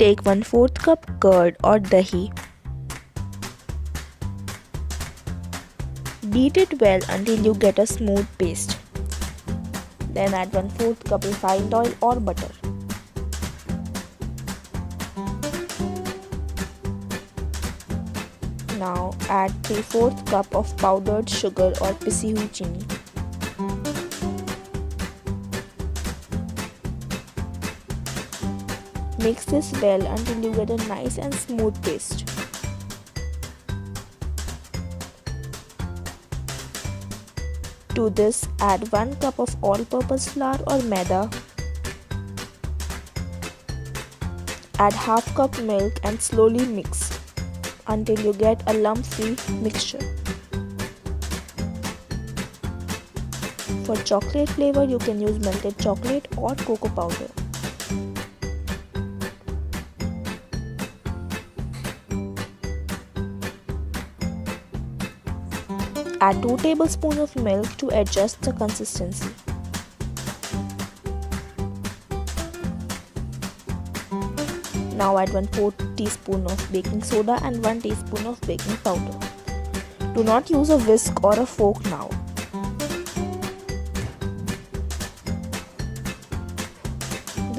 take 1/4 cup curd or dahi. Beat it well until you get a smooth paste. Then add 1/4 cup refined oil or butter. Now add 3/4 cup of powdered sugar or pisi hui chini. Mix this well until you get a nice and smooth paste. To this, add 1 cup of all-purpose flour or maida. Add half cup milk and slowly mix until you get a lump-free mixture. For chocolate flavor, you can use melted chocolate or cocoa powder. Add 2 tablespoons of milk to adjust the consistency. Now add 1/4 teaspoon of baking soda and 1 teaspoon of baking powder. Do not use a whisk or a fork now.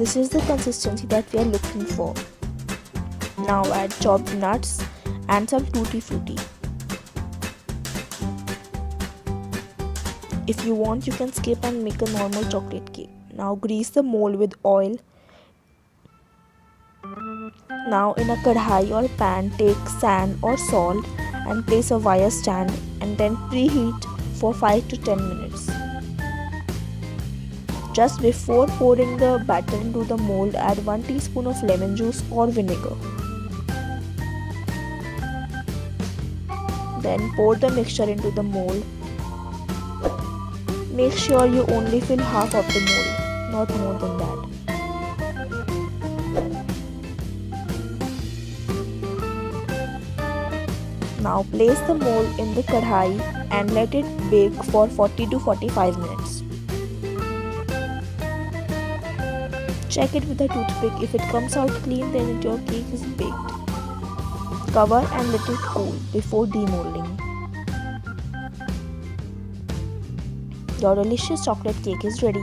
This is the consistency that we are looking for. Now add chopped nuts and some tutti frutti. If you want, you can skip and make a normal chocolate cake. Now grease the mold with oil. Now in a kadhai or pan, take sand or salt and place a wire stand and then preheat for 5 to 10 minutes. Just before pouring the batter into the mold, add 1 teaspoon of lemon juice or vinegar. Then pour the mixture into the mold. Make sure you only fill half of the mold, not more than that. Now place the mold in the kadhai and let it bake for 40 to 45 minutes. Check it with a toothpick. If it comes out clean, then your cake is baked. Cover and let it cool before demolding. Your delicious chocolate cake is ready.